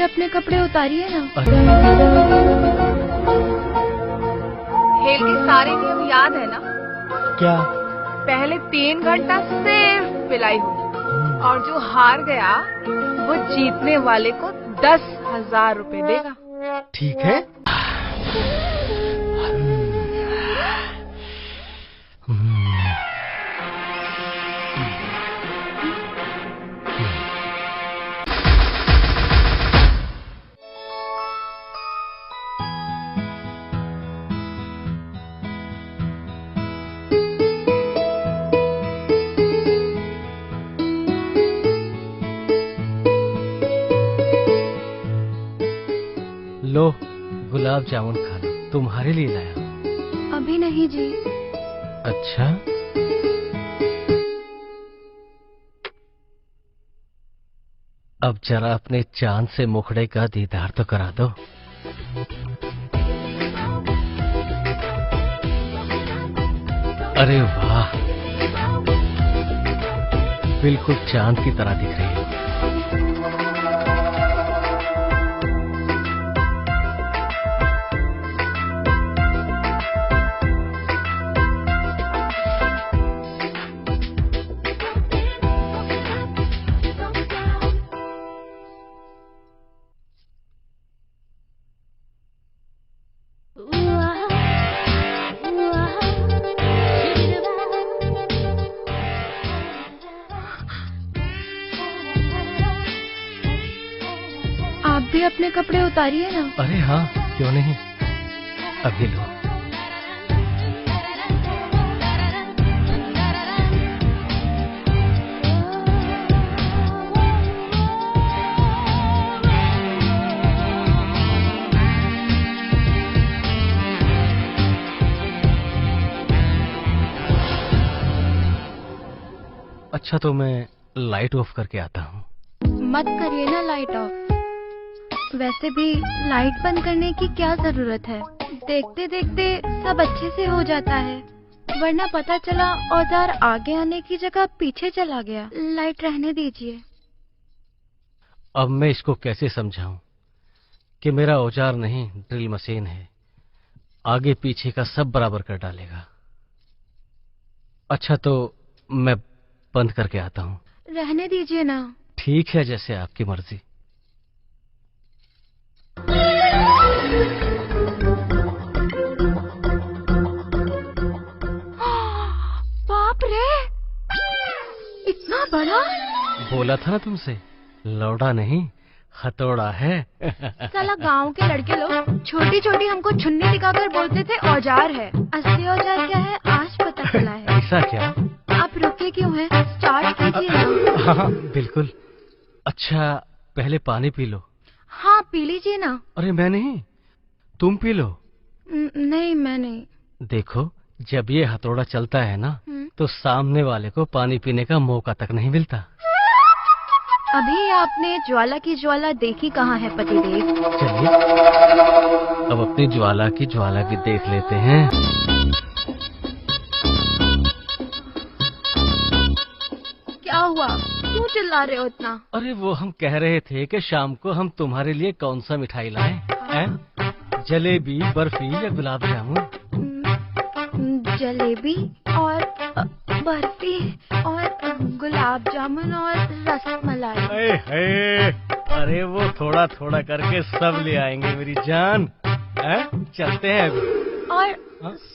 अपने कपड़े उतारिए ना। खेल के सारे नियम याद है ना? क्या? पहले 3 घंटा सिर्फ पिलाई होगी और जो हार गया वो जीतने वाले को 10,000 रुपए देगा। ठीक है। लो गुलाब जामुन खा लो, तुम्हारे लिए लाया। अभी नहीं जी। अच्छा, अब जरा अपने चांद से मुखड़े का दीदार तो करा दो। अरे वाह, बिल्कुल चांद की तरह दिख रही है। आप भी अपने कपड़े उतारिए ना। अरे हाँ, क्यों नहीं, अभी लो। अच्छा तो मैं लाइट ऑफ करके आता हूँ। मत करिए ना लाइट ऑफ। वैसे भी लाइट बंद करने की क्या जरूरत है, देखते देखते सब अच्छे से हो जाता है। वरना पता चला औजार आगे आने की जगह पीछे चला गया। लाइट रहने दीजिए। अब मैं इसको कैसे समझाऊं कि मेरा औजार नहीं ड्रिल मशीन है, आगे पीछे का सब बराबर कर डालेगा। अच्छा तो मैं बंद करके आता हूँ। रहने दीजिए ना। ठीक है, जैसे आपकी मर्जी। बाप रे, इतना बड़ा! बोला था ना तुमसे, लौड़ा नहीं हथौड़ा है। साला गांव के लड़के लोग छोटी छोटी हमको छुन्नी दिखाकर बोलते थे औजार है। असली औजार क्या है आज पता चला है। ऐसा क्या? आप रुके क्यों हैं? स्टार्ट कीजिए ना। हाँ बिल्कुल। अच्छा पहले पानी पी लो। हाँ पी लीजिए ना। अरे मैं नहीं, तुम पी लो। नहीं मैं नहीं। देखो जब ये हथौड़ा चलता है ना तो सामने वाले को पानी पीने का मौका तक नहीं मिलता। अभी आपने ज्वाला की ज्वाला देखी कहाँ है पतिदेव? चलिए अब अपनी ज्वाला की ज्वाला भी देख लेते हैं। क्या हुआ, क्यों चिल्ला रहे हो इतना? अरे वो हम कह रहे थे कि शाम को हम तुम्हारे लिए कौन सा मिठाई लाएं? हैं? जलेबी, बर्फी या गुलाब जामुन? जलेबी और बर्फी और गुलाब जामुन और रसमलाई। अरे वो थोड़ा थोड़ा करके सब ले आएंगे मेरी जान। चलते हैं अभी। और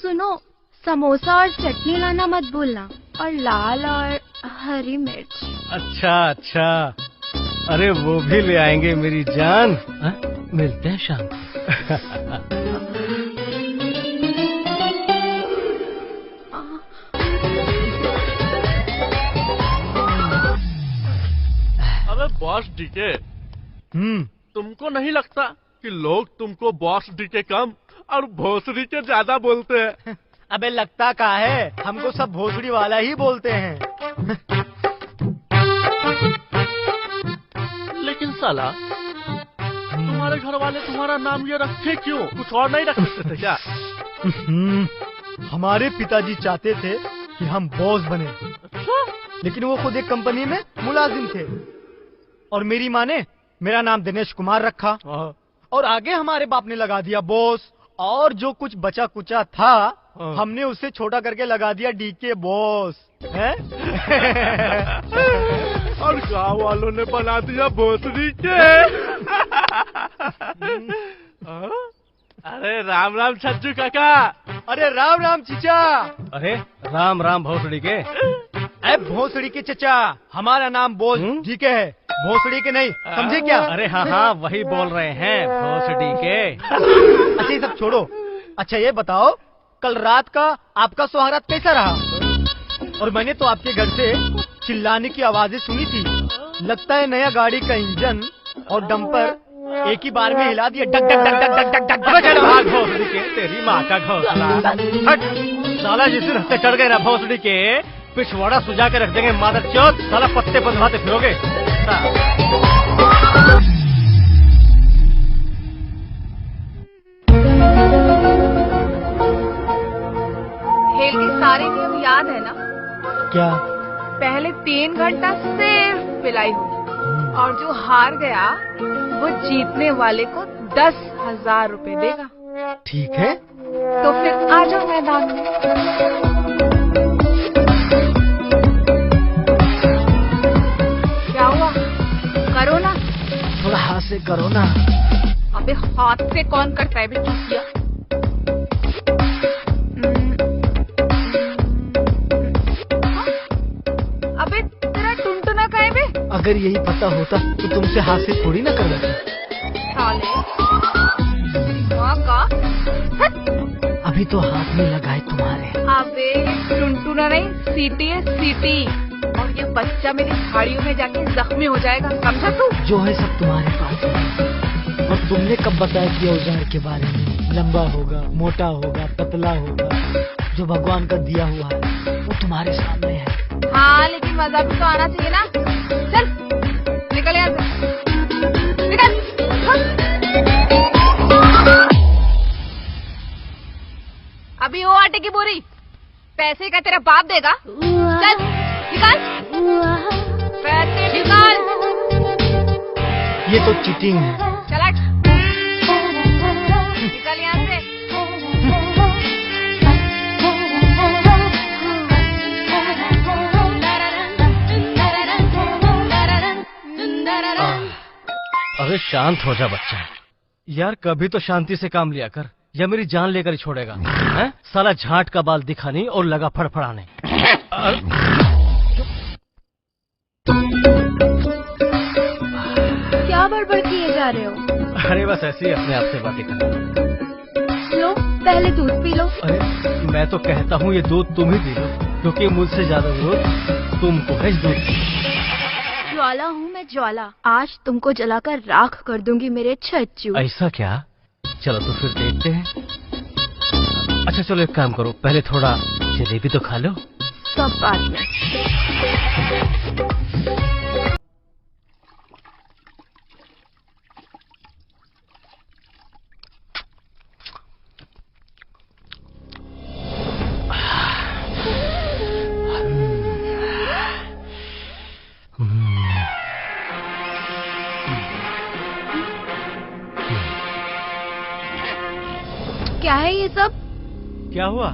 सुनो, समोसा और चटनी लाना मत भूलना, और लाल और हरी मिर्च। अच्छा अच्छा, अरे वो भी ले आएंगे मेरी जान। मिलते हैं शाम को। बॉस डीके, तुमको नहीं लगता कि लोग तुमको बॉस डीके कम और भोसड़ी के ज्यादा बोलते हैं? अबे लगता क्या है, हमको सब भोसड़ी वाला ही बोलते हैं। लेकिन साला तुम्हारे घर वाले तुम्हारा नाम ये रखे क्यों? कुछ और नहीं रख सकते थे क्या? हमारे पिताजी चाहते थे कि हम बॉस बने। अच्छा? लेकिन वो खुद एक कंपनी में मुलाजिम थे और मेरी माँ ने मेरा नाम दिनेश कुमार रखा और आगे हमारे बाप ने लगा दिया बॉस, और जो कुछ बचा कुचा था हमने उसे छोटा करके लगा दिया डीके बॉस है। और गांव वालों ने बना दिया भोसड़ी के। अरे राम राम छज्जू काका। अरे राम राम चीचा। अरे राम राम भोसड़ी के। अरे भोसड़ी के चचा, हमारा नाम बोल डीके है, भोसड़ी के नहीं, समझे क्या? अरे हाँ हाँ वही बोल रहे हैं, भोसड़ी के। अच्छा ये सब छोड़ो, अच्छा ये बताओ कल रात का आपका सुहागरात कैसा रहा? और मैंने तो आपके घर से चिल्लाने की आवाजें सुनी थी, लगता है नया गाड़ी का इंजन और डंपर एक ही बार में हिला दिया, duck duck duck duck duck duck duck. चल भाग भोसड़ी के, तेरी माँ का घोंसला। हट साला, जिस दिन हफ्ते चढ़ गए ना भोसड़ी के, पिछवाड़ा सुझा के रख देंगे मादर चौथ, साला पत्ते बंधवाते फिरोगे। खेल के सारे नियम याद है ना? क्या? पहले 3 घंटा सिर्फ पिलाई होगी और जो हार गया वो जीतने वाले को 10,000 रुपए देगा। ठीक है, तो फिर आ जाओ मैदान में। क्या हुआ? करो ना। थोड़ा हाथ से करो ना। अबे हाथ से कौन करता है बे चूतिया? अबे तेरा टुनटुना कहाँ है बे? अगर यही पता होता तो तुमसे हाथ से थोड़ी ना करवाता। साले माँ का। अभी तो हाथ में लगाए तुम्हारे। अबे टुनटुना नहीं, सीटी है सीटी, और ये बच्चा मेरी झाड़ियों में जाके जख्मी हो जाएगा, समझा तू? जो है सब तुम्हारे पास है। और तुमने कब बताया कि औजार के बारे में? लंबा होगा, मोटा होगा, पतला होगा, जो भगवान का दिया हुआ है वो तुम्हारे सामने है। हाँ लेकिन मजा भी तो आना चाहिए ना। चल निकल यहाँ से, निकल। अभी वो आटे की बोरी पैसे का तेरा बाप देगा। चल निकाल पैसे, निकाल। ये तो चीटिंग है। चला निकल यहाँ से। अबे शांत हो जा बच्चा यार, कभी तो शांति से काम लिया कर, या मेरी जान लेकर ही छोड़ेगा हैं? साला झाट का बाल दिखा नहीं और लगा फड़फड़ाने। क्या बड़बड़ किए जा रहे हो? अरे बस ऐसे ही अपने आप से बातें कर। लो पहले दूध पी लो। अरे मैं तो कहता हूँ ये दूध तुम ही पी लो, क्योंकि मुझसे ज्यादा जरूरत तुमको है इस दूध की। ज्वाला हूँ मैं ज्वाला, आज तुमको जलाकर राख कर दूंगी मेरे छज्जू। ऐसा क्या? चलो तो फिर देखते हैं। अच्छा चलो एक काम करो, पहले थोड़ा जलेबी तो खा लो। सब बाद में। क्या है ये सब? क्या हुआ?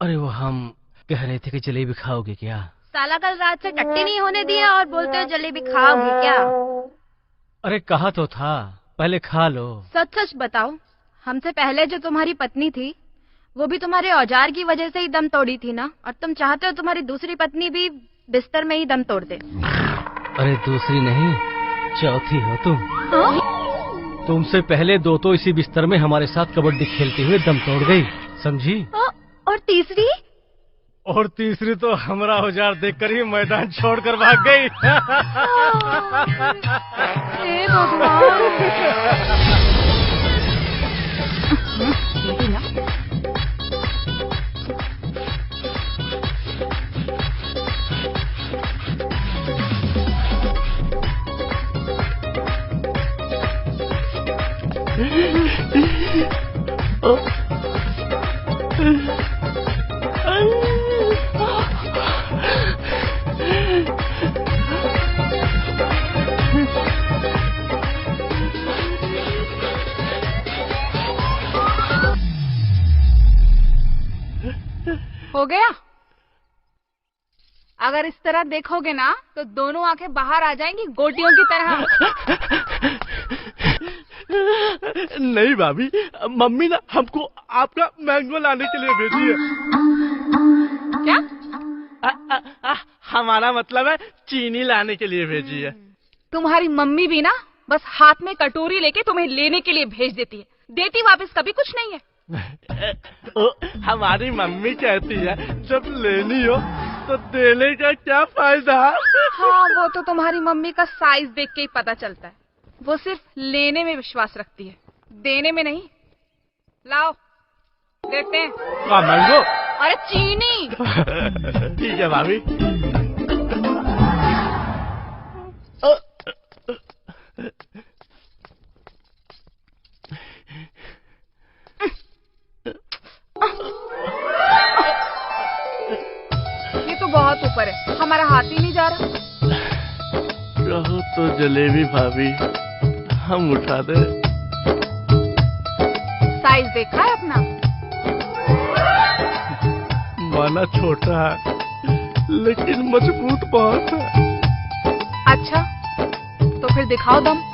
अरे वो हम कह रहे थे कि जलेबी खाओगे क्या? साला कल रात से टट्टी नहीं होने दिया और बोलते हो जलेबी खाओगे क्या? अरे कहा तो था, पहले खा लो। सच सच बताओ, हमसे पहले जो तुम्हारी पत्नी थी वो भी तुम्हारे औजार की वजह से ही दम तोड़ी थी ना? और तुम चाहते हो तुम्हारी दूसरी पत्नी भी बिस्तर में ही दम तोड़ दे? अरे दूसरी नहीं, चौथी हो तुम। हाँ? तुमसे पहले दो तो इसी बिस्तर में हमारे साथ कबड्डी खेलते हुए दम तोड़ गई, समझी? और तीसरी? और तीसरी तो हमारा औजार देखकर ही मैदान छोड़कर भाग गई। हे भगवान। हो गया? अगर इस तरह देखोगे ना तो दोनों आंखें बाहर आ जाएंगी गोटियों की तरह। नहीं भाभी, मम्मी ना हमको आपका मैंगो लाने के लिए भेजी है। क्या? हमारा मतलब है चीनी लाने के लिए भेजी है। तुम्हारी मम्मी भी ना बस हाथ में कटोरी लेके तुम्हें लेने के लिए भेज देती है, देती वापस कभी कुछ नहीं है। हमारी मम्मी कहती है जब लेनी हो तो देने का क्या फायदा। हाँ, वो तो तुम्हारी मम्मी का साइज देख के ही पता चलता है। वो सिर्फ लेने में विश्वास रखती है, देने में नहीं। लाओ देखते हैं। क्या मैंगो? अरे चीनी। ठीक है भाभी। ये तो बहुत ऊपर है, हमारा हाथ ही नहीं जा रहा। कहो तो जलेबी भाभी, हम उठा दे। साइज देखा है अपना? माना छोटा है लेकिन मजबूत बहुत है। अच्छा तो फिर दिखाओ दम।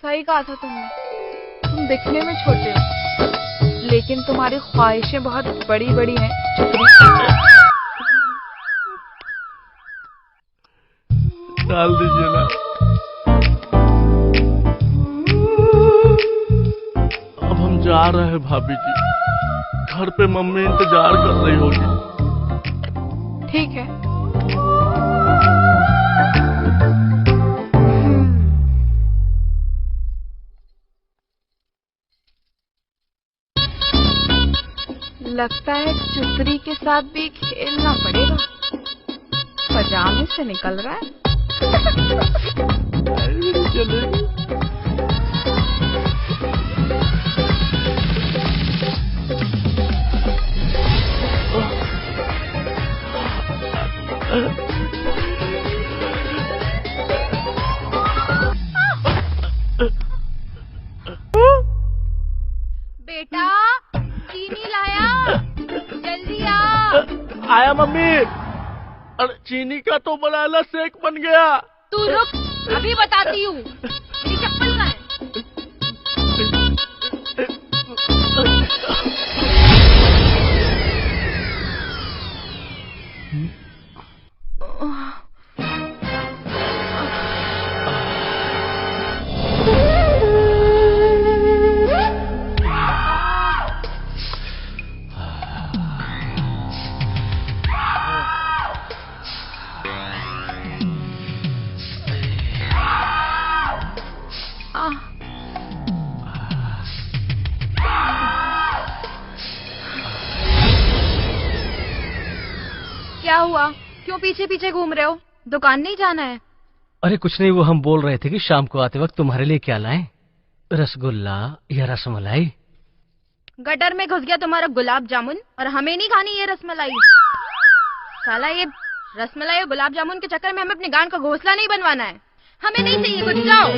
सही कहा था तुमने, तुम दिखने में छोटे हो लेकिन तुम्हारी ख्वाहिशें बहुत बड़ी बड़ी हैं। डाल दीजिए ना। अब हम जा रहे हैं भाभी जी, घर पे मम्मी इंतजार कर रही होगी। ठीक है। लगता है चुपरी के साथ भी खेलना पड़ेगा, पजामे से निकल रहा है। चले। बेटा चीनी लाया, जल्दी आ। आया मम्मी। अरे चीनी का तो बनाना शेक बन गया। तू रुक, अभी बताती हूँ। मेरी चप्पल कहाँ है? क्या हुआ? क्यों पीछे पीछे घूम रहे हो? दुकान नहीं जाना है? अरे कुछ नहीं, वो हम बोल रहे थे कि शाम को आते वक्त तुम्हारे लिए क्या लाएं, रसगुल्ला या रसमलाई। गटर में घुस गया तुम्हारा गुलाब जामुन, और हमें नहीं खानी ये रसमलाई। साला ये रसमलाई और गुलाब जामुन के चक्कर में हमें अपने गांड का घोंसला नहीं बनवाना है। हमें नहीं चाहिए कुछ, जाओ।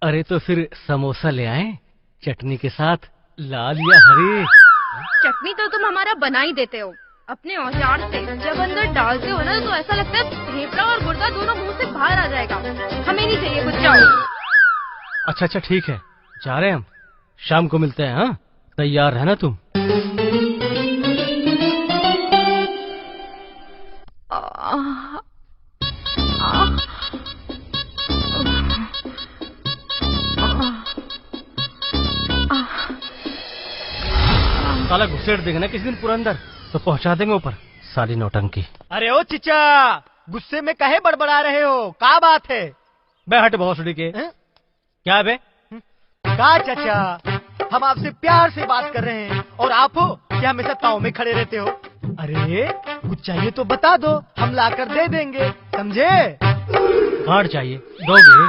अरे तो फिर समोसा ले आए चटनी के साथ, लाल या हरे। चटनी तो तुम हमारा बना ही देते हो अपने औजार से। जब अंदर डालते हो ना तो ऐसा लगता है फेफड़ा और गुर्दा दोनों मुंह से बाहर आ जाएगा। हमें नहीं चाहिए कुछ, जाओ। अच्छा अच्छा ठीक है, जा रहे हैं हम, शाम को मिलते हैं। हाँ तैयार रहना तुम। साला घुसेड़ देंगे ना किसी दिन पूरा अंदर, तो पहुंचा देंगे ऊपर। साली नौटंकी। अरे ओ चिचा, गुस्से में काहे बड़बड़ा रहे हो? क्या बात है? बे हट भोसड़ी के। क्या बे? का चाचा, हम आपसे प्यार से बात कर रहे हैं और आप हो कि हमेशा ताव में खड़े रहते हो। अरे कुछ चाहिए तो बता दो, हम लाकर दे देंगे, समझे? कार्ड चाहिए, दोगे?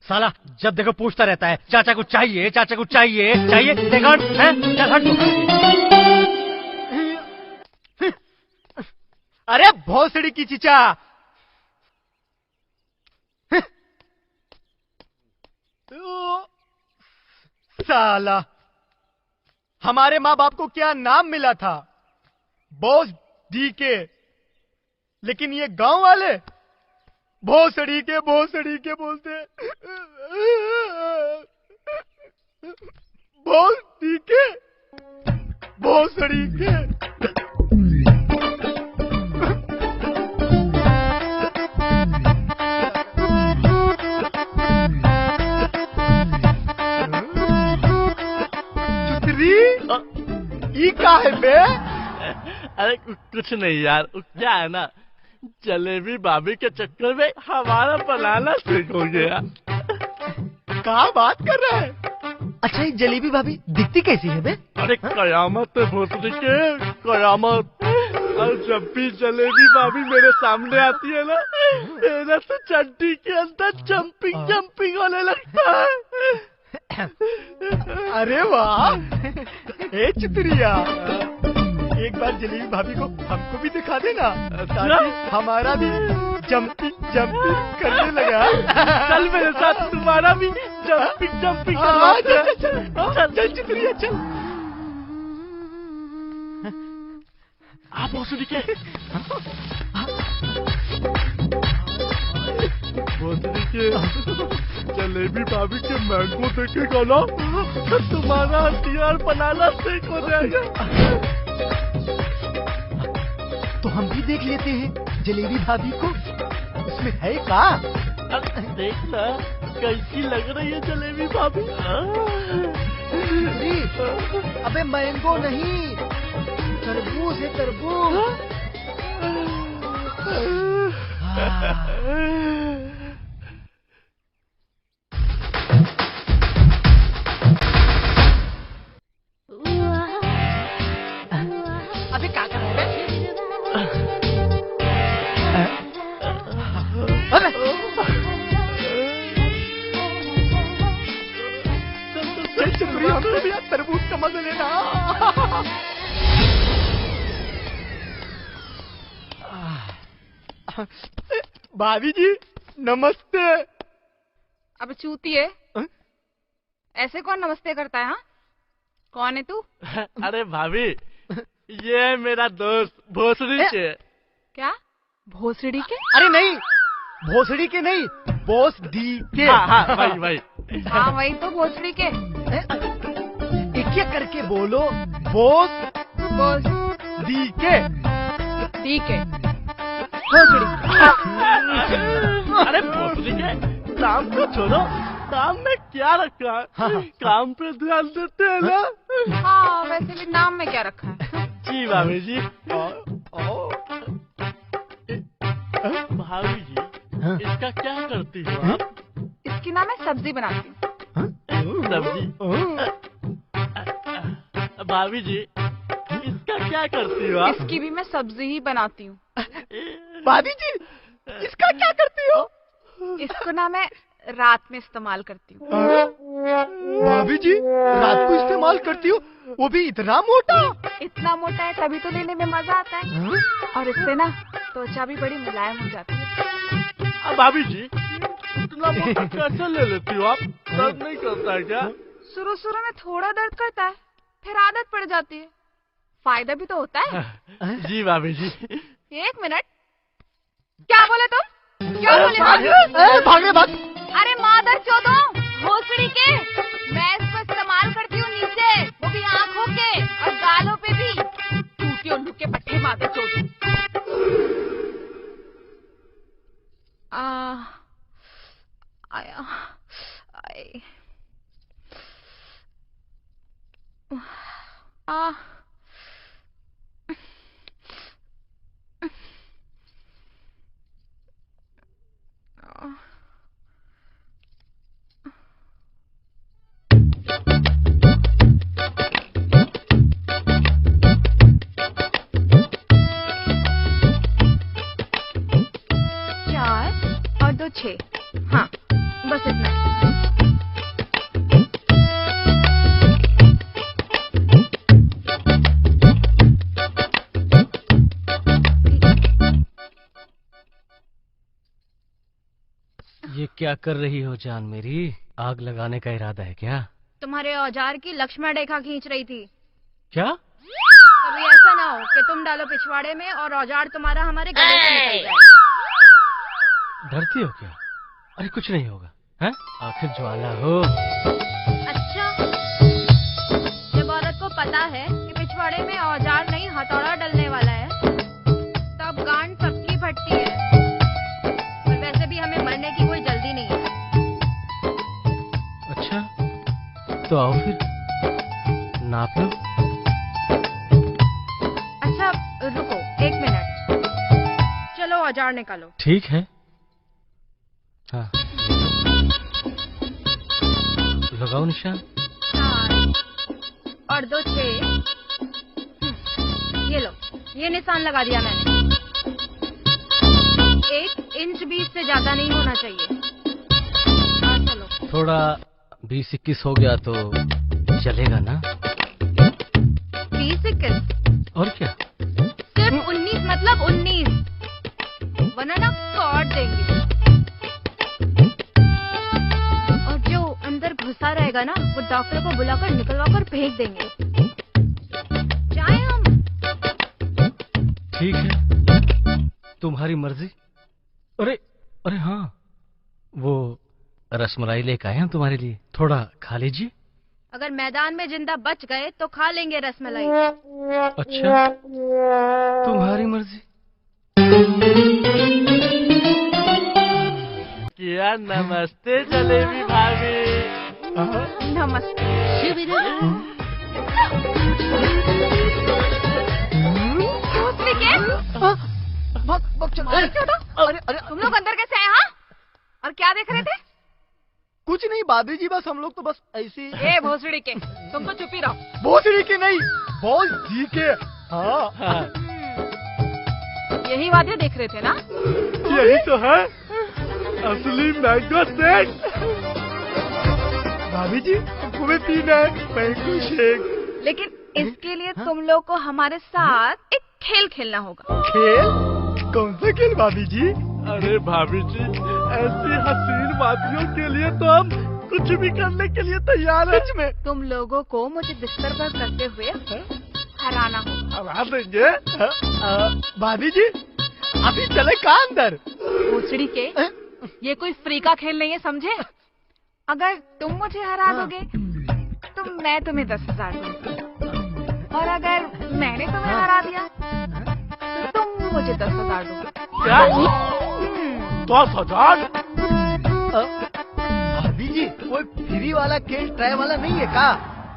साला जब देखो पूछता रहता है, चाचा को चाहिए, चाचा को चाहिए, चाहिए, दे कार्ड, हैं? चल हट तू। अरे भोसड़ी की चीचा, साला हमारे माँ बाप को क्या नाम मिला था? बॉस डीके, लेकिन ये गांव वाले भोसड़ी के बोलते। बॉस डीके, भोसड़ी के। ई का है बे? अरे कुछ नहीं यार, क्या है ना, जलेबी भाभी के चक्कर में हमारा बनाना सीख हो गया। क्या बात कर रहा है? अच्छा ये जलेबी भाभी दिखती कैसी है बे? अरे कयामत है भोसड़ी के, कयामत। और जब भी जलेबी भाभी मेरे सामने आती है ना, मेरा तो चड्डी के अंदर जंपिंग होने लगता है। अरे वाह, ए चितरिया, एक बार जलेबी भाभी को हमको भी दिखा देना, ताकि हमारा भी जंपिंग करने लगा। चल मेरे साथ, तुम्हारा भी जंपिंग चल चितरिया चल। आप भोसड़ी के, भोसड़ी के जलेबी भाभी के मैंगो देखेगा ना, तो तुम्हारा हथियार बनाना सीख हो जाएगा। तो हम भी देख लेते हैं जलेबी भाभी को, उसमें है का? देखना कैसी लग रही है जलेबी भाभी। अबे मैंगो नहीं, तरबूज है, तरबूज। अबे क्या कर रहे हैं? तरबूज का मजा लेना। भाभी जी नमस्ते। अब चूतिए, ऐसे कौन नमस्ते करता है? हाँ, कौन है तू? अरे भाभी, ये है मेरा दोस्त भोसड़ी के। क्या भोसड़ी के? अरे नहीं, भोसड़ी के नहीं, बॉस डी के। हाँ भाई। हाँ वही तो, भोसड़ी के। एक करके बोलो, बॉस बोस डी के। ठीक है, भोसड़ी। अरे भोसड़ी के, नाम को छोड़ो, नाम में क्या रखा है? काम पे ध्यान देते हैं ना। हाँ वैसे भी नाम में क्या रखा है? जी भाभी जी। भाभी जी, इसका क्या करती हो आप? इसकी ना मैं सब्जी बनाती हूँ। सब्जी? भाभी जी, इसका क्या करती हो आप? इसकी भी मैं सब्जी ही बनाती हूँ। भाभी जी इसका क्या करती हो? इसको ना मैं रात में इस्तेमाल करती हूँ। भाभी जी रात को इस्तेमाल करती हो, वो भी इतना मोटा? इतना मोटा है तभी तो लेने में मजा आता है। और इससे ना त्वचा भी बड़ी मुलायम हो जाती है। भाभी जी, इतना मोटा कैसे ले लेती हो आप? दर्द नहीं करता है क्या? शुरू में थोड़ा दर्द करता है, फिर आदत पड़ जाती है। फायदा भी तो होता है। जी भाभी जी। 1 मिनट, क्या बोले तुम? क्या बोले? भाग। अरे मादर चोदो, भोसड़ी के, मैं इसको इस्तेमाल करती हूँ नीचे, वो भी आँखों के और गालों पे भी। टूटे उल्लू के पट्टे मादर चोदो। क्या कर रही हो जान मेरी? आग लगाने का इरादा है क्या? तुम्हारे औजार की लक्ष्मण रेखा खींच रही थी। क्या? कभी ऐसा ना हो कि तुम डालो पिछवाड़े में और औजार तुम्हारा हमारे गले से निकल जाए। डरती हो क्या? अरे कुछ नहीं होगा, हैं? आखिर ज्वाला हो। अच्छा, जब औरत को पता है कि पिछवाड़े में औजार नहीं हथौड़ा डलने वाला है, तब गांड सबकी फटती है। और वैसे भी हमें मरने की कोई जल्दी नहीं है। अच्छा, तो आओ फिर, नाप लो। अच्छा रुको 1 मिनट, चलो औजार निकालो। ठीक है। हाँ, लगाओ निशान। 4 और 2 6। ये लो, ये निशान लगा दिया मैंने। 1 इंच भी इससे ज्यादा नहीं होना चाहिए। हाँ चलो। थोड़ा 20-21 हो गया तो चलेगा ना? 20-21 और क्या? सिर्फ 19 मतलब 19, वरना ना काट देंगे। और जो अंदर घुसा रहेगा ना, वो डॉक्टर को बुलाकर निकलवा कर फेंक देंगे। जाएं हम? ठीक है, तुम्हारी मर्जी। अरे अरे हाँ, वो रसमलाई लेकर आए हम तुम्हारे लिए, थोड़ा खा लीजिए। अगर मैदान में जिंदा बच गए तो खा लेंगे रसमलाई। अच्छा, तुम्हारी मर्जी। किया नमस्ते जलेबी भाभी। नमस्ते। अरे अरे तुम लोग अंदर कैसे आए? हाँ, और क्या देख रहे थे? कुछ नहीं भाभी जी, बस हम लोग तो बस ऐसे ए भोसड़ी के, तुम तो चुप ही रहो। भोसड़ी के नहीं, बॉस जी के। हाँ, यही बातें देख रहे थे ना? यही तो है असली मैंगो शेक। भाभी जी, तुम्हें पीना है मैंगो शेक। लेकिन इसके लिए तुम लोग को हमारे साथ एक खेल खेलना होगा। खेल? कौन सा खेल भाभी जी? अरे भाभी जी, ऐसी हसीन बातियों के लिए तो हम कुछ भी करने के लिए तैयार हैं। में तुम लोगों को मुझे बिस्तर पर करते हुए हराना होगा। हरा देंगे। भाभी जी, अभी चले का अंदर? भोसड़ी के, ये कोई फ्री का खेल नहीं है, समझे? अगर तुम मुझे हरा दोगे तो मैं तुम्हें 10,000 दूंगी, और अगर मैंने तुम्हें हरा दिया तो तुम मुझे 10,000 दोगे। क्या? 10,000? भाभी जी, कोई फ्री वाला खेल ट्राई वाला नहीं है का?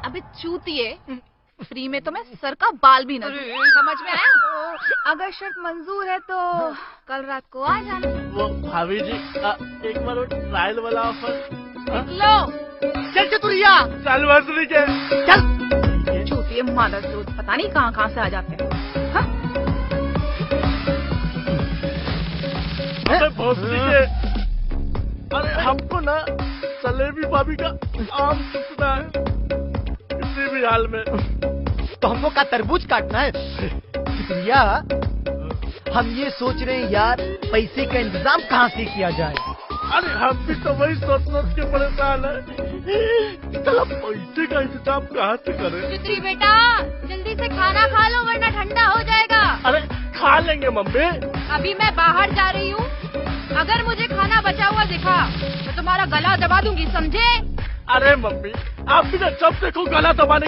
अबे चूतिए, फ्री में तो मैं सर का बाल भी न दूं। समझ में आया? अगर शर्त मंजूर है तो कल रात को आ जाना। वो भाभी जी, एक बार वो ट्रायल वाला ऑफर। लो चल चतुरिया, चल भोसड़ी के, चल। चूतिए मादर चोद, पता नहीं कहाँ कहाँ से आ जाते हैं। हाँ? अबे भोसड़ी के, अरे हमको ना जलेबी भाभी का आम टूटना है किसी भी हाल में। तो हमको का तरबूज काटना है? चतुरिया, हम ये सोच रहे हैं यार, पैसे का इंतजाम कहाँ से किया जाए। अरे हम भी तो वही सोच के परेशान है। चलो पैसे का इंतजाम कहाँ से करें? चित्री बेटा, जल्दी से खाना खा लो वरना ठंडा हो जाएगा। अरे खा लेंगे मम्मी। अभी मैं बाहर जा रही हूँ, अगर मुझे खाना बचा हुआ दिखा तो तुम्हारा गला दबा दूंगी, समझे? अरे मम्मी, आप भी ना जब देखो गला दबाने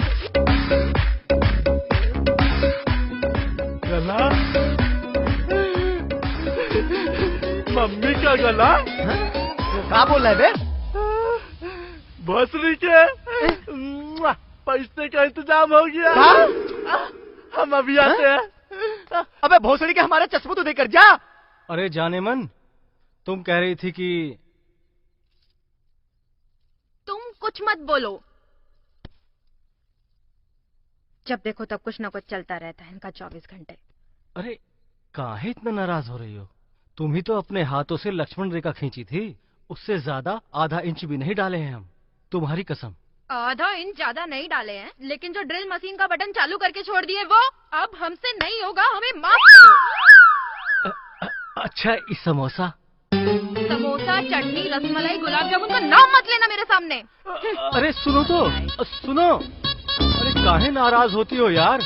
गला। मम्मी का गला? क्या बोल रहा है बे? भोसड़ी के, पैसे का इंतजाम हो गया। हम अभी आते हैं। अबे भोसड़ी के, हमारा चश्मा तो देकर जा। अरे जाने मन, तुम कह रही थी कि तुम कुछ मत बोलो। जब देखो तब कुछ न कुछ चलता रहता है इनका 24 घंटे। अरे काहे इतना नाराज हो रही हो? तुम ही तो अपने हाथों से लक्ष्मण रेखा खींची थी, उससे ज्यादा आधा इंच भी नहीं डाले हैं हम, तुम्हारी कसम। आधा इंच ज्यादा नहीं डाले हैं, लेकिन जो ड्रिल मशीन का बटन चालू करके छोड़ दिए वो अब हमसे नहीं होगा, हमें माफ करो। अच्छा, इस समोसा? समोसा पुलाव, चटनी, रसमलाई, गुलाब जामुन का नाम मत लेना मेरे सामने। अरे सुनो तो, सुनो। अरे काहे नाराज होती हो यार?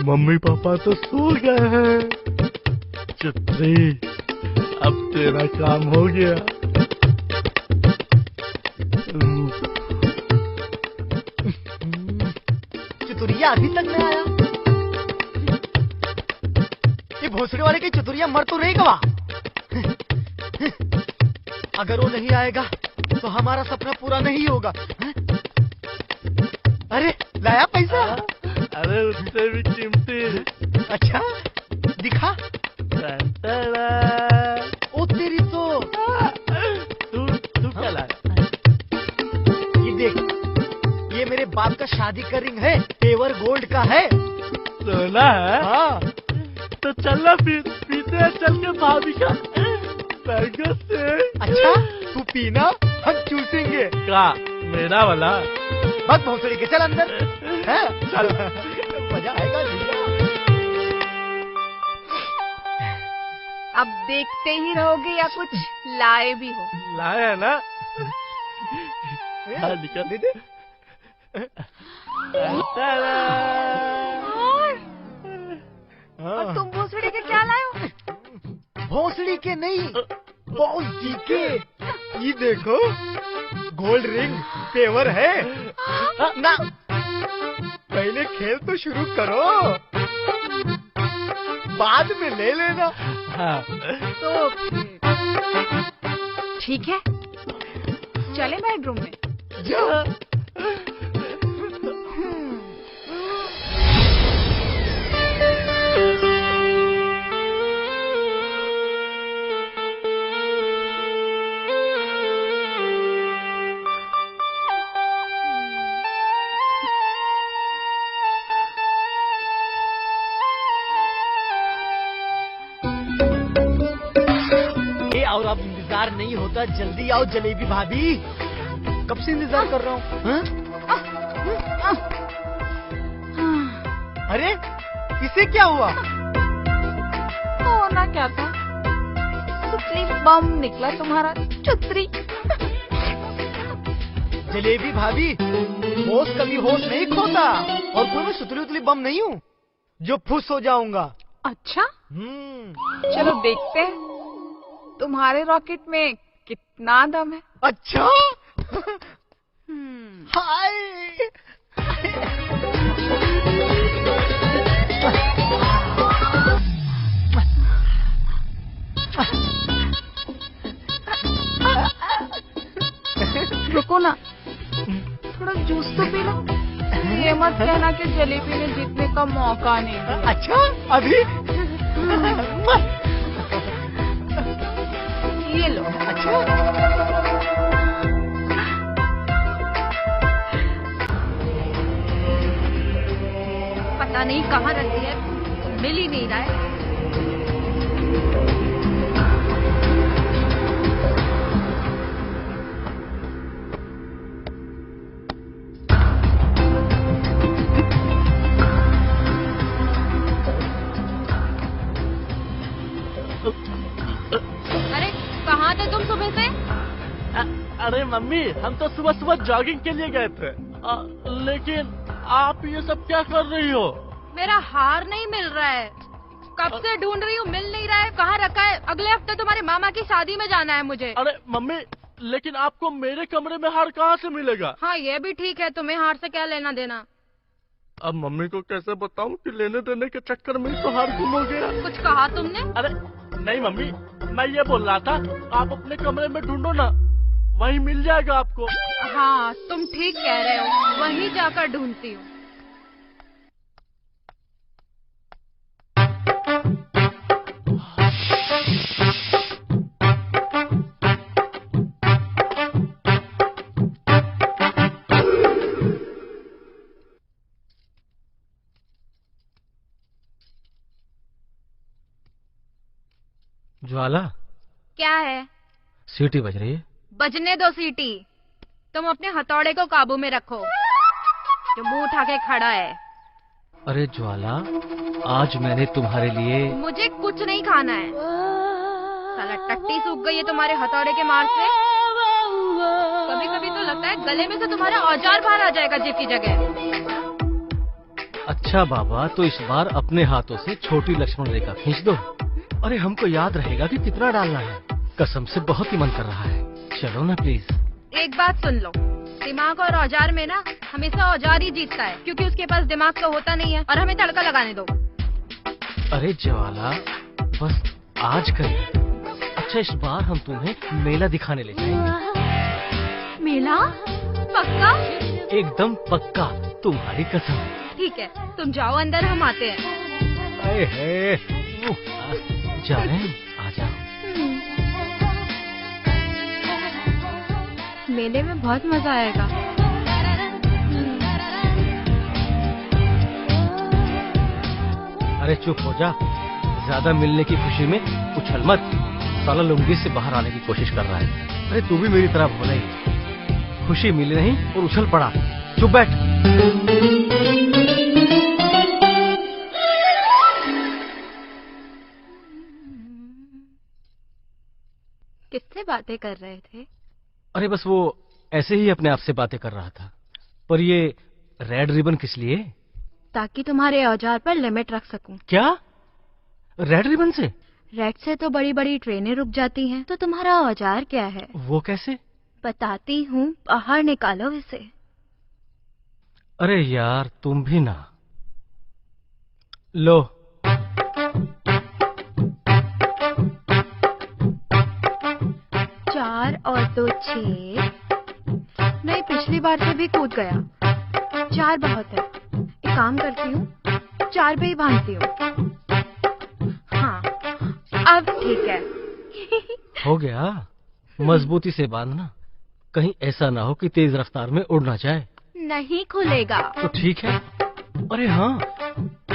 मम्मी पापा तो सो गए हैं। चित्री, अब तेरा काम हो गया। चतुरिया अभी तक नहीं आया। ये भोसड़ी वाले की चतुरिया मर तो नहीं गवा। अगर वो नहीं आएगा तो हमारा सपना पूरा नहीं होगा। अरे लाया पैसा? अरे उससे भी कीमती। अच्छा दिखा। ओ तेरी तो। तू क्या लाया? ये देख, ये मेरे बाप का शादी का रिंग है, पेवर गोल्ड का है। सोना है? हाँ। तो चलना फिर पीते हैं चल के भाभी का मैंगो शेक। अच्छा तू पीना, हम चूसेंगे। का मेरा वाला? बस भोसड़ी के चल अंदर। है? चल। मजा आएगा भैया। अब देखते ही रहोगे या कुछ लाए भी हो? लाया ना? हाँ, निकल। दे दे। और तुम भोसड़ी के क्या लाए हो? भोसड़ी के नहीं, बॉस जी के। ये देखो, गोल्ड रिंग पेवर है ना। पहले खेल तो शुरू करो, बाद में ले लेना। हाँ। तो ठीक है, चले बेडरूम में। जा। और अब इंतजार नहीं होता, जल्दी आओ जलेबी भाभी। कब से इंतजार कर रहा हूँ। अरे इसे क्या हुआ? होना क्या था, सुतली बम निकला तुम्हारा छुत्री। जलेबी भाभी, होश कभी होश नहीं खोता। और कोई मैं सुतली उतली बम नहीं हूँ जो फुस हो जाऊंगा। अच्छा चलो देखते हैं तुम्हारे रॉकेट में कितना दम है। अच्छा। हाय। रुको ना, थोड़ा जूस तो पी लो। ये मत कहना कि जलेबी ने जीतने का मौका नहीं दिया। अच्छा अभी? ये लो। अच्छा पता नहीं कहाँ रख दिया, मिल ही नहीं रहा है। अरे कहाँ थे तुम सुबह से? अरे मम्मी, हम तो सुबह सुबह जॉगिंग के लिए गए थे। लेकिन आप ये सब क्या कर रही हो? मेरा हार नहीं मिल रहा है, कब से ढूंढ रही हूँ, मिल नहीं रहा है। कहाँ रखा है? अगले हफ्ते तुम्हारे मामा की शादी में जाना है मुझे। अरे मम्मी, लेकिन आपको मेरे कमरे में हार कहाँ से मिलेगा? हाँ ये भी ठीक है, तुम्हें हार से क्या लेना देना। अब मम्मी को कैसे बताऊं कि लेने देने के चक्कर में तो हार गुम हो गया। कुछ कहा तुमने? अरे नहीं मम्मी, मैं ये बोल रहा था आप अपने कमरे में ढूंढो ना, वहीं मिल जाएगा आपको। हाँ तुम ठीक कह रहे हो, वहीं जाकर ढूंढती हूँ। ज्वाला, क्या है? सीटी बज रही है। बजने दो सीटी। तुम अपने हथौड़े को काबू में रखो, जो मुंह उठा के खड़ा है। अरे ज्वाला, आज मैंने तुम्हारे लिए। मुझे कुछ नहीं खाना है। साला टट्टी सूख गई है तुम्हारे हथौड़े के मार से। कभी कभी तो लगता है गले में से तुम्हारा औजार बाहर आ जाएगा जीभ की जगह। अच्छा बाबा, तो इस बार अपने हाथों से छोटी लक्ष्मण रेखा खींच दो। अरे हमको याद रहेगा कि कितना डालना है। कसम से बहुत ही मन कर रहा है। चलो ना प्लीज। एक बात सुन लो, दिमाग और औजार में ना हमेशा औजार ही जीतता है, क्योंकि उसके पास दिमाग तो होता नहीं है। और हमें तड़का लगाने दो। अरे ज्वाला, बस आज करें। अच्छा, इस बार हम तुम्हें मेला दिखाने ले जाएंगे। मेला? पक्का? एकदम पक्का, तुम्हारी कसम। ठीक है, तुम जाओ अंदर, हम आते हैं। जा रहे हैं, आ जाओ। मेले में बहुत मजा आएगा। अरे चुप हो जा, ज्यादा मिलने की खुशी में उछल मत। साला लुंगी से बाहर आने की कोशिश कर रहा है। अरे तू भी मेरी तरह भोला ही। खुशी मिली नहीं और उछल पड़ा। चुप बैठ। किससे बातें कर रहे थे? अरे बस वो ऐसे ही अपने आप से बातें कर रहा था। पर ये रेड रिबन किस लिए? ताकि तुम्हारे औजार पर लिमिट रख सकूं। क्या? रेड रिबन से? रेड से तो बड़ी बड़ी ट्रेनें रुक जाती हैं, तो तुम्हारा औजार क्या है? वो कैसे? बताती हूँ, बाहर निकालो इसे। अरे यार, तुम भी ना। लो। चार और 2 6। नहीं, पिछली बार से भी कूद गया। 4 बहुत है। एक काम करती हूँ, 4 पे ही बांधती हूँ। हाँ, अब ठीक है। हो गया। मजबूती से बांधना, कहीं ऐसा ना हो कि तेज रफ्तार में उड़ ना जाए। नहीं खुलेगा। तो ठीक है। अरे हाँ,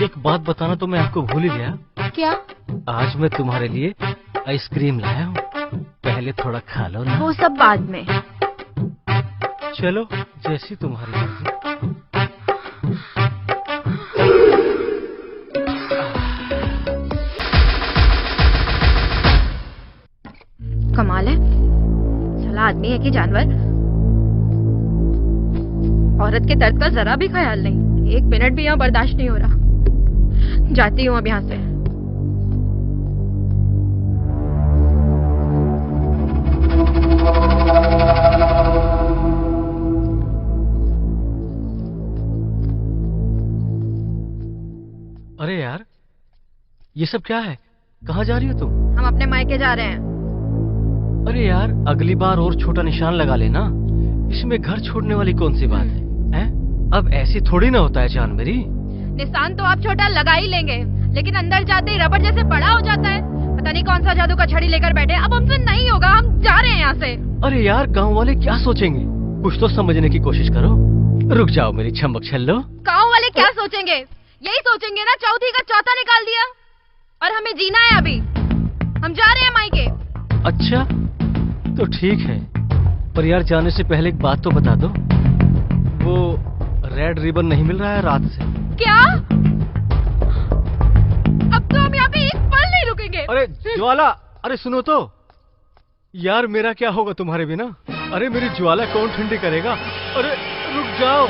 एक बात बताना तो मैं आपको भूल ही गया। क्या? आज मैं तुम्हारे लिए आइसक्रीम लाया हूँ। पहले थोड़ा खा लो ना। वो सब बाद में। चलो, जैसी तुम्हारी मर्जी। कमाल है, साला आदमी है कि जानवर। औरत के दर्द का जरा भी ख्याल नहीं। 1 मिनट भी यहाँ बर्दाश्त नहीं हो रहा। जाती हूँ अब यहाँ से। अरे यार, ये सब क्या है? कहाँ जा रही हो तुम? हम अपने मायके जा रहे हैं। अरे यार, अगली बार और छोटा निशान लगा लेना। इसमें घर छोड़ने वाली कौन सी बात है? हैं? अब ऐसी थोड़ी ना होता है जान मेरी। निशान तो आप छोटा लगा ही लेंगे, लेकिन अंदर जाते ही रबड़ जैसे बड़ा हो जाता है। पता नहीं कौन सा जादू का छड़ी लेकर बैठे। अब हमसे नहीं होगा, हम जा रहे हैं यहाँ से। अरे यार, गांव वाले क्या सोचेंगे? कुछ तो समझने की कोशिश करो। रुक जाओ मेरी छम्बक छल्लो। गाँव वाले क्या सोचेंगे? यही सोचेंगे ना, चौथी का चौथा निकाल दिया। और हमें जीना है अभी। हम जा रहे हैं मायके। अच्छा, तो ठीक है। पर यार, जाने से पहले एक बात तो बता दो। वो रेड रिबन नहीं मिल रहा है रात से। क्या? अब तो हम यहाँ पे एक पल नहीं रुकेंगे। अरे ज्वाला, अरे सुनो तो यार, मेरा क्या होगा तुम्हारे बिना? अरे मेरी ज्वाला कौन ठंडी करेगा? अरे रुक जाओ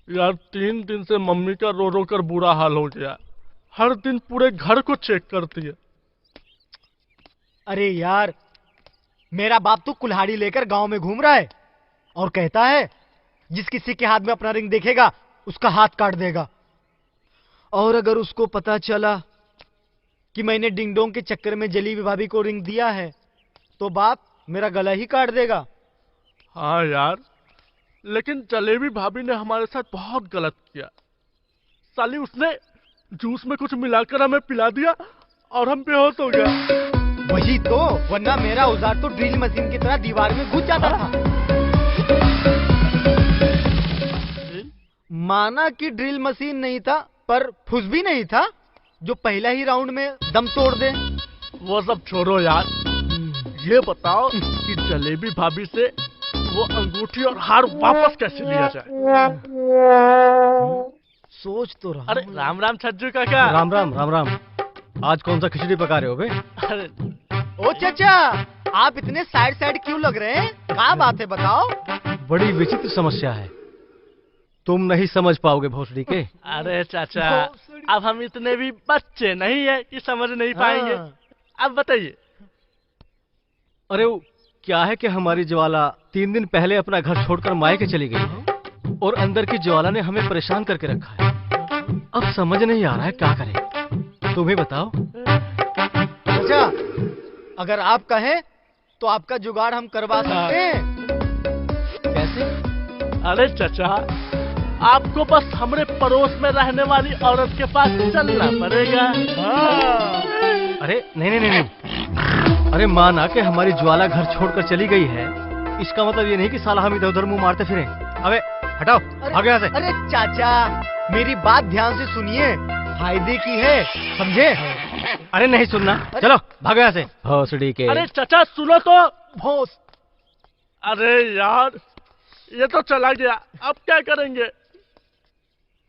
यार। 3 दिन से मम्मी का रो रो कर बुरा हाल हो गया। हर दिन पूरे घर को चेक करती है। अरे यार, मेरा बाप तो कुल्हाड़ी लेकर गांव में घूम रहा है और कहता है जिस किसी के हाथ में अपना रिंग देखेगा उसका हाथ काट देगा। और अगर उसको पता चला कि मैंने डिंग डोंग के चक्कर में जलेबी भाभी को रिंग दिया है तो बाप मेरा गला ही काट देगा। हाँ यार, लेकिन जलेबी भाभी ने हमारे साथ बहुत गलत किया। साली उसने जूस में कुछ मिलाकर हमें पिला दिया और हम बेहोश हो गया। वही तो, वरना मेरा औजार तो ड्रिल मशीन की तरह दीवार में घुस जाता था। माना कि ड्रिल मशीन नहीं था, पर फुस भी नहीं था। जो पहला ही राउंड में दम तोड़ दे? वो सब छोड़ो यार, ये बताओ कि जलेबी भाभी से वो अंगूठी और हार वापस कैसे लिया जाए? सोच तो रहा अरे हूँ। राम राम छज्जू काका। राम राम राम राम। आज कौन सा खिचड़ी पका रहे हो बे? अरे ओ चाचा, आप इतने साइड साइड क्यों लग रहे हैं? क्या बात है बताओ? बड़ी विचित्र समस्या है, तुम नहीं समझ पाओगे भोसड़ी के। अरे चाचा, अब हम इतने भी बच्चे नहीं है कि समझ नहीं पाएंगे। हाँ। अब बताइए। अरे वो क्या है कि हमारी ज्वाला 3 दिन पहले अपना घर छोड़कर मायके चली गई है और अंदर की ज्वाला ने हमें परेशान करके रखा है। अब समझ नहीं आ रहा है क्या करें, तुम्हें बताओ। चाचा, अगर आप कहें तो आपका जुगाड़ हम करवा सकते हैं। कैसे? अरे चाचा, आपको बस हमारे पड़ोस में रहने वाली औरत के पास चलना पड़ेगा। अरे नहीं नहीं नहीं नहीं, अरे माना कि हमारी ज्वाला घर छोड़कर चली गई है, इसका मतलब ये नहीं कि साला हम इधर उधर मुंह मारते फिरें। अबे हटाओ, भागो यहाँ से। अरे चाचा, मेरी बात ध्यान से सुनिए, फायदे की है, समझे? अरे नहीं सुनना, चलो भागो यहाँ से भोसड़ी के। अरे चाचा सुनो तो। भोस, अरे यार, ये तो चला गया, अब क्या करेंगे?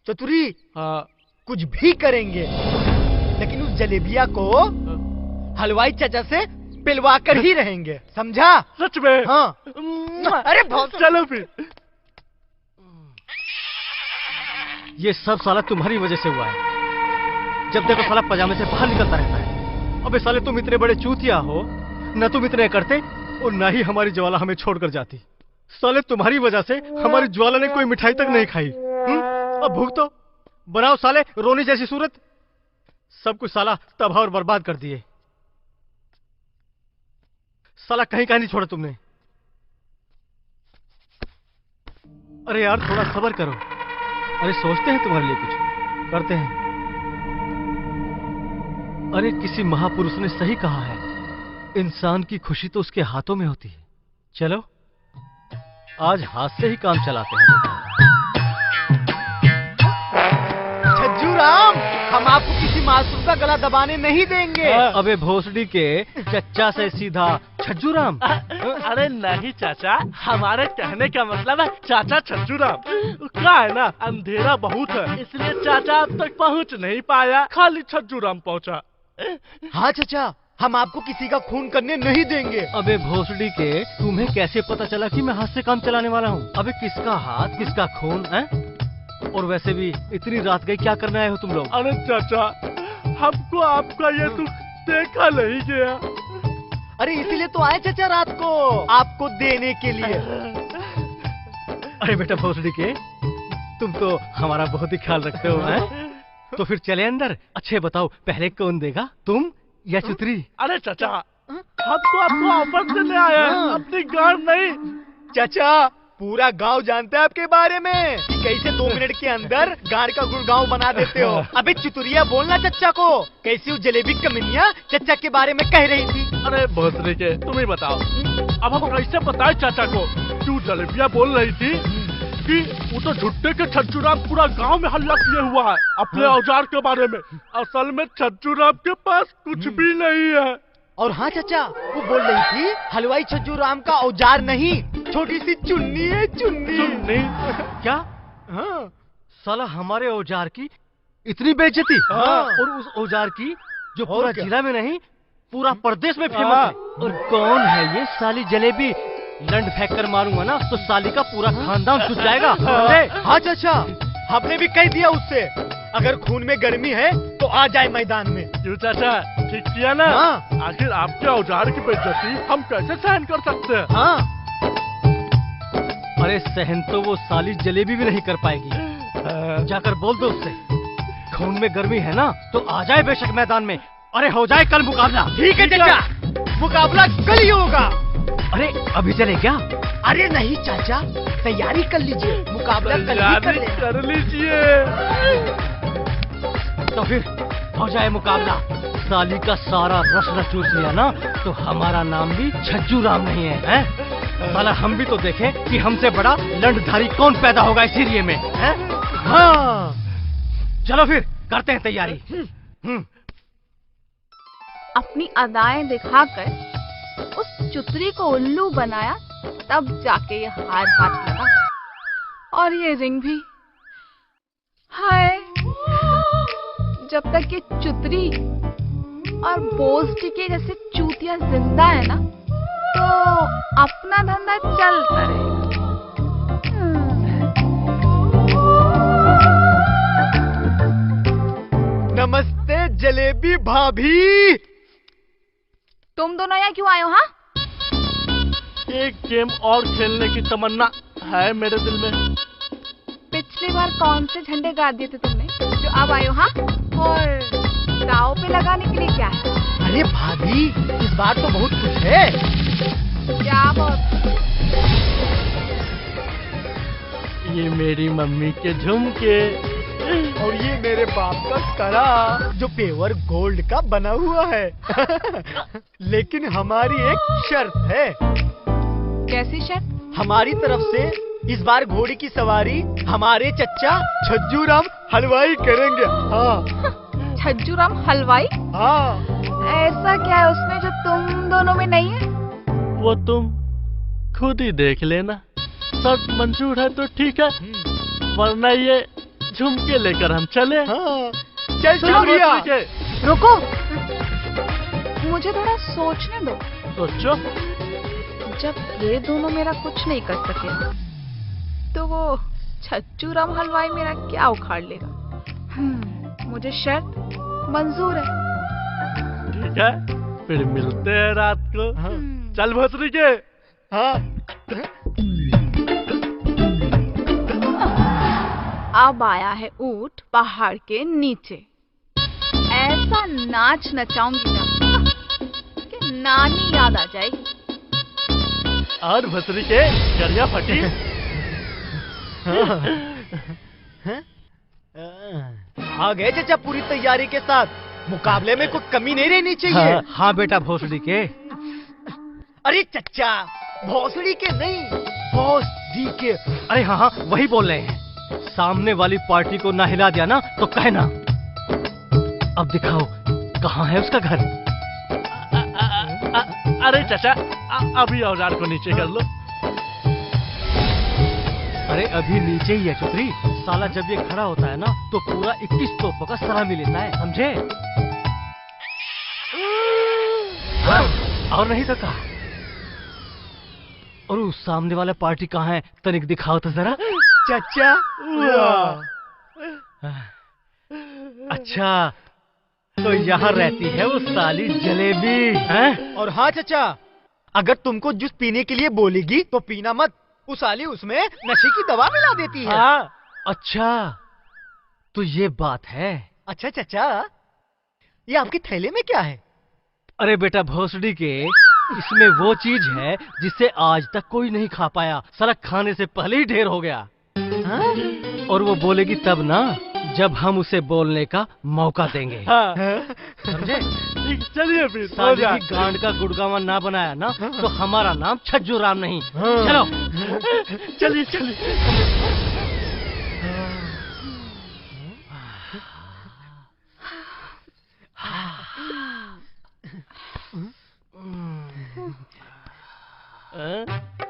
चतुरी, हाँ, कुछ भी करेंगे, लेकिन उस जलेबिया को हलवाई चाचा से पिलवा कर ही रहेंगे, समझा? सच में? हाँ। अरे बहुत। चलो फिर। ये सब साला तुम्हारी वजह से हुआ है। जब देखो साला पजामे से बाहर निकलता रहता है। अबे साले तुम इतने बड़े चूतिया हो, न तुम इतने करते और न ही हमारी ज्वाला हमें छोड़कर जाती। साले तुम्हारी वजह से हमारी ज्वाला ने कोई मिठाई तक नहीं खाई। अब भूख तो बनाओ साले, रोनी जैसी सूरत। सब कुछ साला तबाह और बर्बाद कर दिए। साला कहीं नहीं छोड़ा तुमने। अरे यार थोड़ा सब्र करो। अरे सोचते हैं तुम्हारे लिए कुछ करते हैं। अरे किसी महापुरुष ने सही कहा है, इंसान की खुशी तो उसके हाथों में होती है। चलो आज हाथ से ही काम चलाते हैं। छज्जू राम, हम आपको किसी मासूम का गला दबाने नहीं देंगे। अबे भोसड़ी के चच्चा से सीधा छज्जू राम। अरे नहीं चाचा, हमारे कहने का मतलब है चाचा छज्जू राम। क्या है ना, अंधेरा बहुत है, इसलिए चाचा अब तक पहुंच नहीं पाया, खाली छज्जू राम पहुंचा। हाँ चाचा, हम आपको किसी का खून करने नहीं देंगे। अबे भोसड़ी के, तुम्हें कैसे पता चला कि मैं हाथ से काम चलाने वाला हूँ? अबे किसका हाथ किसका खून है? और वैसे भी इतनी रात गई, क्या करने आए हो तुम लोग? अरे चाचा, हमको आपका ये दुख देखा नहीं गया। अरे इसीलिए तो आए चाचा रात को, आपको देने के लिए। अरे बेटा भोसड़ी के, तुम तो हमारा बहुत ही ख्याल रखते हो हैं? तो फिर चले अंदर। अच्छे बताओ, पहले कौन देगा, तुम या चुतरी? अरे चाचा, हम तो आपको ऑफर देने आए हैं, अपनी गांव नहीं। चाचा, पूरा गांव जानता है आपके बारे में कि कैसे 2 मिनट के अंदर गाड़ का गुड़गांव बना देते हो। अबे चुतुरिया बोलना चच्चा को, कैसी वो जलेबी कमीनिया चच्चा के बारे में कह रही थी। अरे भोसड़ी के, तुम ही बताओ, अब हम कैसे बताए चाचा को? क्यों जलेबिया बोल रही थी कि वो तो झुट्टे के छज्जू राम पूरा गांव में हल्ला किए हुआ है अपने औजार के बारे में। असल में छज्जू राम के पास कुछ भी नहीं है। और हाँ चाचा, वो बोल रही थी हलवाई छज्जू राम का औजार नहीं, छोटी सी चुन्नी है, चुन्नी। क्या? हाँ। साला हमारे औजार की इतनी बेइज्जती? हाँ। और उस औजार की जो और पूरा क्या? जिला में नहीं पूरा प्रदेश में फेमस हाँ। है। और कौन है ये साली जलेबी? लंड फेंक कर मारूंगा ना तो साली का पूरा खानदान छूट जाएगा। अरे हाँ चाचा, हमने भी कह दिया उससे, अगर खून में गर्मी है तो आ जाए मैदान में। क्यों चाचा, ठीक किया ना? हाँ। आखिर आपके औजार की बेइज्जती हम कैसे सहन कर सकते हैं? हाँ। अरे सहन तो वो साली जलेबी भी नहीं कर पाएगी। जाकर बोल दो उससे, खून में गर्मी है ना तो आ जाए बेशक मैदान में। अरे हो जाए कल मुकाबला। ठीक है चाचा, मुकाबला कल ही होगा। अरे अभी चले क्या? अरे नहीं चाचा, तैयारी कर लीजिए, मुकाबला कल ही कर तैयारी लेना। कर लीजिए। तो फिर हो जाए मुकाबला। साली का सारा रस न चूस लिया ना तो हमारा नाम भी छज्जू राम नहीं है, हैं? साला हम भी तो देखें कि हमसे बड़ा लंडधारी कौन पैदा होगा इस एरिया में, हैं? हाँ। चलो फिर करते हैं तैयारी। अपनी अदाएं दिखाकर उस चुतरी को उल्लू बनाया, तब जाके ये हार हाथ लगा। और ये रिंग भी। हाय, जब तक ये चुतरी और बोझटिके जैसे चूतिया जिंदा है ना, तो अपना धंधा चलता रहेगा। नमस्ते जलेबी भाभी। तुम दोनों यहाँ क्यों आए हो? हाँ, एक गेम और खेलने की तमन्ना है मेरे दिल में। पिछली बार कौन से झंडे गाड़ दिए थे तुमने जो अब आए हो? हाँ, और दाव पे लगाने के लिए क्या है? अरे भाभी, इस बार तो बहुत कुछ है। क्या बहुत? ये मेरी मम्मी के झुमके और ये मेरे बाप का कड़ा जो पेवर गोल्ड का बना हुआ है। लेकिन हमारी एक शर्त है। कैसी शर्त? हमारी तरफ से इस बार घोड़ी की सवारी हमारे चच्चा छज्जू राम हलवाई करेंगे। हाँ। छज्जू राम हलवाई? हाँ। ऐसा क्या है उसमें जो तुम दोनों में नहीं है? वो तुम खुद ही देख लेना। शर्त मंजूर है तो ठीक है, वरना ये झुमके लेकर हम चले। हाँ। चल चूड़िया। रुको, मुझे थोड़ा सोचने दो। सोचो। जब ये दोनों मेरा कुछ नहीं कर सके, तो वो छज्जू राम हलवाई मेरा क्या उखाड़ लेगा? मुझे शर्त मंजूर है। ठीक है, फिर मिलते हैं रात को। हाँ। चल भोसड़ी के। हाँ। अब आया है ऊंट पहाड़ के नीचे। ऐसा नाच नचाऊंगी ना कि नानी याद आ जाएगी। और भोसड़ी के गरिया फटी। आ गए चचा पूरी तैयारी के साथ। मुकाबले में कोई कमी नहीं रहनी चाहिए। हाँ, हाँ बेटा भोसड़ी के। अरे चचा, भोसड़ी के नहीं, भोसड़ी के। अरे हाँ हाँ, वही बोल रहे हैं। सामने वाली पार्टी को ना हिला दिया ना तो कहना। अब दिखाओ कहाँ है उसका घर। अरे चाचा, अभी औजार को नीचे कर लो। अरे अभी नीचे ही है चुतरी। साला जब ये खड़ा होता है ना तो पूरा 21 तोपों का सलामी लेता है, समझे? हाँ, और नहीं तो कहा। और उस सामने वाला पार्टी कहाँ है, तनिक दिखाओ तो जरा। चचा। अच्छा, तो यहाँ रहती है वो साली जलेबी हैं? और हाँ चचा, अगर तुमको जूस पीने के लिए बोलेगी तो पीना मत। वो साली उसमें नशे की दवा मिला देती है। हाँ। अच्छा, तो ये बात है। अच्छा चचा, ये आपके थैले में क्या है? अरे बेटा भोसड़ी के, इसमें वो चीज है जिसे आज तक कोई नहीं खा पाया। साला खाने से पहले ही ढेर हो गया। हाँ? और वो बोलेगी तब ना, जब हम उसे बोलने का मौका देंगे। हाँ। समझे? ठीक, चलिए फिर। साली की गांड का गुड़गावा ना बनाया ना तो हमारा नाम छज्जू राम नहीं। चलो चलिए चलिए।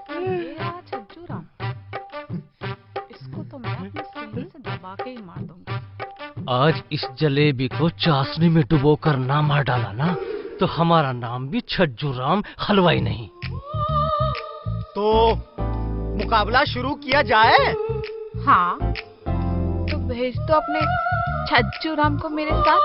ये रहा छज्जू राम। इसको तो मैं अपने सीने से दबा के ही मार दूंगी। आज इस जलेबी को चाशनी में डुबो कर ना मार डाला ना तो हमारा नाम भी छज्जू राम हलवाई नहीं। तो मुकाबला शुरू किया जाए। हाँ, तो भेज दो अपने छज्जू राम को मेरे साथ।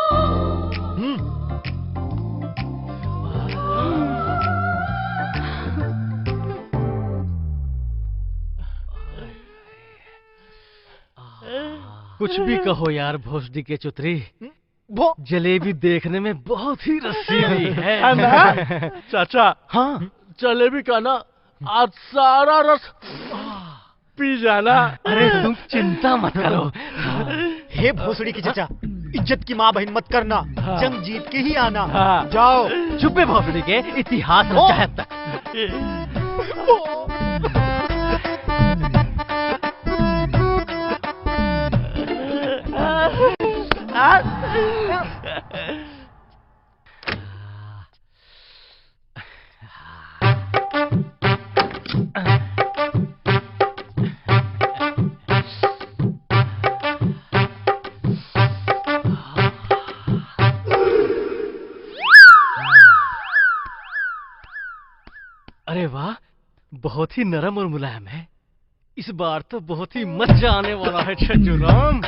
कुछ भी कहो यार भोसडी के चुतरी, वो जलेबी देखने में बहुत ही रसीली है। है ना? चाचा, हाँ, जलेबी का ना आज सारा रस पी जाना। अरे तुम चिंता मत करो। हे भोसड़ी की चचा, इज्जत की माँ बहन मत करना। हाँ। जंग जीत के ही आना। हाँ। जाओ। चुप है भोसडी के, इतिहास रचा है अब तक। अरे वाह, बहुत ही नरम और मुलायम है। इस बार तो बहुत ही मजा आने वाला है छज्जू राम।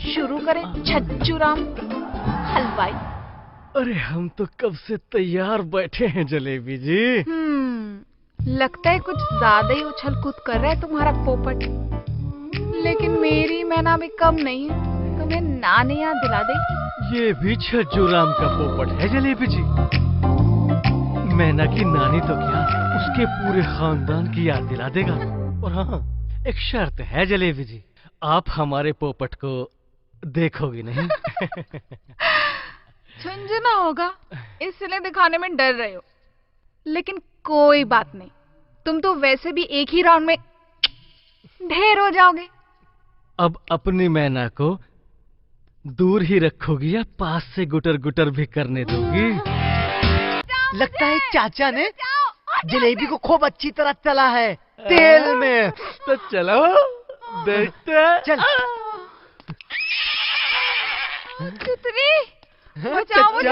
शुरू करें छज्जू राम हलवाई। अरे हम तो कब से तैयार बैठे हैं जलेबी जी। लगता है कुछ ज्यादा ही उछल कूद कर रहा है तुम्हारा पोपट। लेकिन मेरी मैना भी कम नहीं है, तुम्हें नानी याद दिला दे। ये भी छज्जू राम का पोपट है जलेबी जी। मैना की नानी तो क्या, उसके पूरे खानदान की याद दिला देगा। और हाँ, एक शर्त है जलेबी जी, आप हमारे पोपट को देखोगी नहीं। झुंझुना होगा इसलिए दिखाने में डर रहे हो, लेकिन कोई बात नहीं, तुम तो वैसे भी एक ही राउंड में ढेर हो जाओगे। अब अपनी मैना को दूर ही रखोगी या पास से गुटर गुटर भी करने दोगी? लगता है चाचा ने जलेबी को खूब अच्छी तरह तला है तेल में। तो चलो देखते हैं। चल तितली बचाओ मुझे,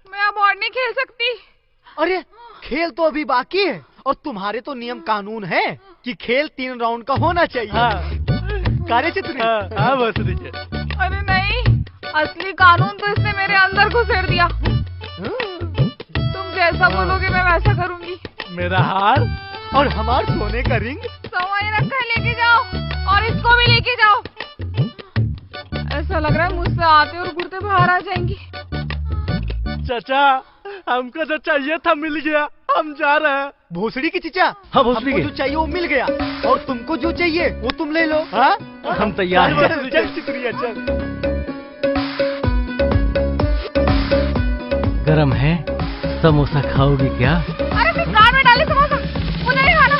मैं अब और नहीं खेल सकती। अरे खेल तो अभी बाकी है, और तुम्हारे तो नियम कानून है कि खेल 3 राउंड का होना चाहिए। कारे चित्री। हाँ बस देखिए। अरे नहीं, असली कानून तो इसने मेरे अंदर घुसेड़ दिया। तुम जैसा बोलोगे मैं वैसा करूंगी। मेरा हार और हमार सोने का रिंग सवाई रखा है, लेके जाओ, और इसको भी लेके जाओ। ऐसा लग रहा है मुझसे आते और घुरते बाहर आ जाएंगी। चाचा, हमको जो चाहिए था मिल गया, हम जा रहे हैं। भोसड़ी की चीचा। हाँ भोसड़ी हमको की। जो चाहिए वो मिल गया, और तुमको जो चाहिए वो तुम ले लो। हाँ? हम तैयार हैं। चल चित्रिया चल। गरम है, समोसा खाओगी क्या? अरे फिर कान में डाले समोसा, मुझे नहीं खाना।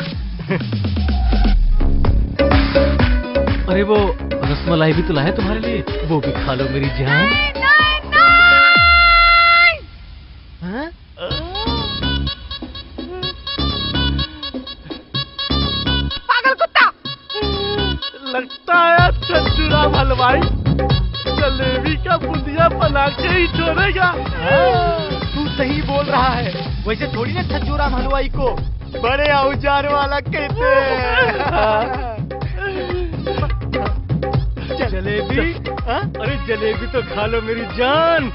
अरे वो रसमलाई भी तो लाया तुम्हारे लिए, वो भी खा लो मेरी जान। नहीं, नहीं, नहीं। हाँ? पागल कुत्ता। लगता है छज्जू राम हलवाई जलेबी का बुंदिया बना के ही छोड़ेगा। तू सही बोल रहा है। वैसे थोड़ी ना छज्जू राम हलवाई को बड़े औजार वाला कहते हैं। जलेबी? हाँ? अरे जलेबी तो खा लो मेरी जान।